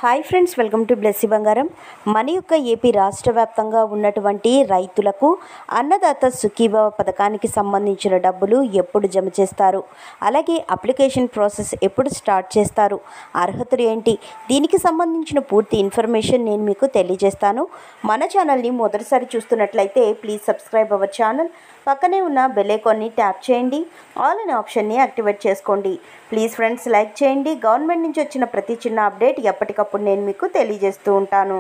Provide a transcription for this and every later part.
Hi friends, welcome to Blessy బంగారం. మన యొక్క ఏపీ రాష్ట్ర వ్యాప్తంగా ఉన్నటువంటి రైతులకు అన్నదాత సుఖీభవ పథకానికి సంబంధించిన డబ్బులు ఎప్పుడు జమ చేస్తారు, అలాగే అప్లికేషన్ ప్రాసెస్ ఎప్పుడు స్టార్ట్ చేస్తారు, అర్హతలు ఏంటి, దీనికి సంబంధించిన పూర్తి ఇన్ఫర్మేషన్ నేను మీకు తెలియజేస్తాను. మన ఛానల్ని మొదటిసారి చూస్తున్నట్లయితే ప్లీజ్ సబ్స్క్రైబ్ అవర్ ఛానల్. పక్కనే ఉన్న బెల్ ఐకాన్ని ట్యాప్ చేయండి, ఆల్ అనే ఆప్షన్ని యాక్టివేట్ చేసుకోండి. ప్లీజ్ ఫ్రెండ్స్, లైక్ చేయండి. గవర్నమెంట్ నుంచి వచ్చిన ప్రతి చిన్న అప్డేట్ ఎప్పటికప్పుడు నేను మీకు తెలియజేస్తూ ఉంటాను.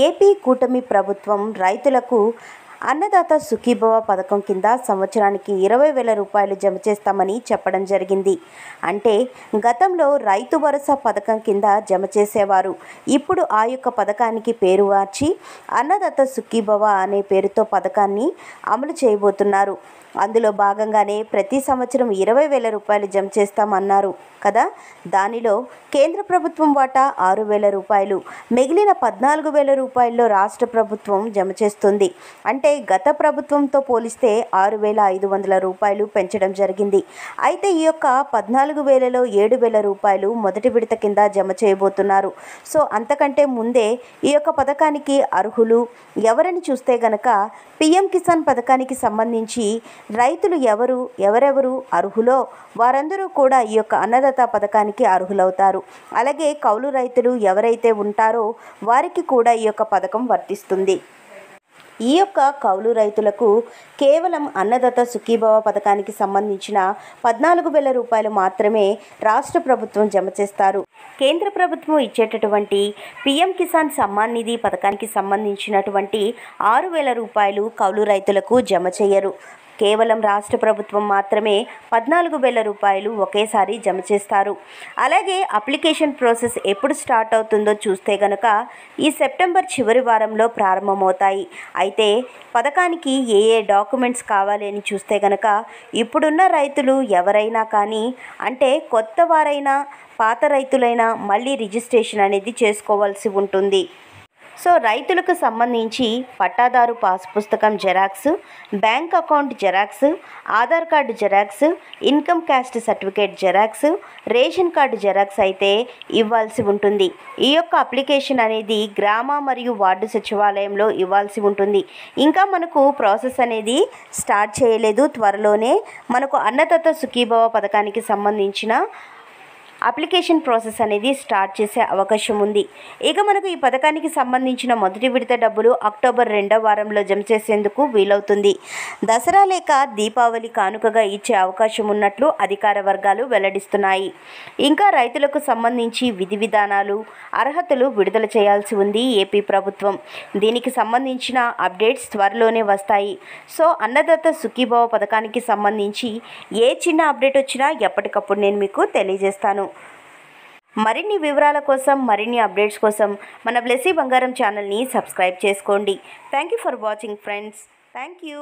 ఏపీ కూటమి ప్రభుత్వం రైతులకు అన్నదాత సుఖీభవ పథకం కింద సంవత్సరానికి 20,000 రూపాయలు జమ చేస్తామని చెప్పడం జరిగింది. అంటే గతంలో రైతు భరోసా పథకం కింద జమ చేసేవారు. ఇప్పుడు ఆ యొక్క పథకానికి పేరు మార్చి అన్నదాత సుఖీభవ అనే పేరుతో పథకాన్ని అమలు చేయబోతున్నారు. అందులో భాగంగానే ప్రతి సంవత్సరం 20,000 రూపాయలు జమ చేస్తామన్నారు కదా. దానిలో కేంద్ర ప్రభుత్వం వాటా 6,000 రూపాయలు, మిగిలిన 14,000 రూపాయల్లో రాష్ట్ర ప్రభుత్వం జమ చేస్తుంది. అంటే గత ప్రభుత్వంతో పోలిస్తే 6,500 రూపాయలు పెంచడం జరిగింది. అయితే ఈ యొక్క 14,000లో 7,000 రూపాయలు మొదటి విడత కింద జమ చేయబోతున్నారు. సో అంతకంటే ముందే ఈ యొక్క పథకానికి అర్హులు ఎవరని చూస్తే గనక పీఎం కిసాన్ పథకానికి సంబంధించి రైతులు ఎవరెవరు అర్హులో వారందరూ కూడా ఈ యొక్క అన్నదాత పథకానికి అర్హులవుతారు. అలాగే కౌలు రైతులు ఎవరైతే ఉంటారో వారికి కూడా ఈ యొక్క పథకం వర్తిస్తుంది. ఈ యొక్క కౌలు రైతులకు కేవలం అన్నదాత సుఖీభవ పథకానికి సంబంధించిన 14,000 రూపాయలు మాత్రమే రాష్ట్ర ప్రభుత్వం జమ చేస్తారు. కేంద్ర ప్రభుత్వం ఇచ్చేటటువంటి పీఎం కిసాన్ సమ్మాన్ నిధి పథకానికి సంబంధించినటువంటి 6,000 రూపాయలు కౌలు రైతులకు జమ చేయరు. కేవలం రాష్ట్ర ప్రభుత్వం మాత్రమే 14,000 రూపాయలు ఒకేసారి జమ చేస్తారు. అలాగే అప్లికేషన్ ప్రాసెస్ ఎప్పుడు స్టార్ట్ అవుతుందో చూస్తే గనక ఈ సెప్టెంబర్ చివరి వారంలో ప్రారంభమవుతాయి. అయితే పథకానికి ఏ డాక్యుమెంట్స్ కావాలి అని చూస్తే గనక ఇప్పుడున్న రైతులు ఎవరైనా కానీ, అంటే కొత్త వారైనా పాత రైతులైనా మళ్ళీ రిజిస్ట్రేషన్ అనేది చేసుకోవాల్సి ఉంటుంది. సో రైతులకు సంబంధించి పట్టాదారు పాస్ పుస్తకం xerox, bank account xerox, Aadhaar card xerox, income caste certificate xerox, ration card xerox అయితే ఇవ్వాల్సి ఉంటుంది. ఈ యొక్క అప్లికేషన్ అనేది గ్రామ మరియు వార్డు సచివాలయంలో ఇవ్వాల్సి ఉంటుంది. ఇంకా మనకు ప్రాసెస్ అనేది స్టార్ట్ చేయలేదు. త్వరలోనే మనకు అన్నదాత సుఖీభవ పథకానికి సంబంధించిన అప్లికేషన్ ప్రాసెస్ అనేది స్టార్ట్ చేసే అవకాశం ఉంది. ఇక మనకు ఈ పథకానికి సంబంధించిన మొదటి విడత డబ్బులు అక్టోబర్ 2వ వారంలో జమ చేసేందుకు వీలవుతుంది. దసరా లేక దీపావళి కానుకగా ఇచ్చే అవకాశం ఉన్నట్లు అధికార వర్గాలు వెల్లడిస్తున్నాయి. ఇంకా రైతులకు సంబంధించి విధి విధానాలు, అర్హతలు విడుదల చేయాల్సి ఉంది ఏపీ ప్రభుత్వం. దీనికి సంబంధించిన అప్డేట్స్ త్వరలోనే వస్తాయి. సో అన్నదాత సుఖీభవ పథకానికి సంబంధించి ఏ చిన్న అప్డేట్ వచ్చినా ఎప్పటికప్పుడు నేను మీకు తెలియజేస్తాను. మరిన్ని వివరాల కోసం, మరిన్ని అప్డేట్స్ కోసం మన బ్లెస్సీ బంగారం ఛానల్ని సబ్స్క్రైబ్ చేసుకోండి. Thank you for watching friends. Thank you.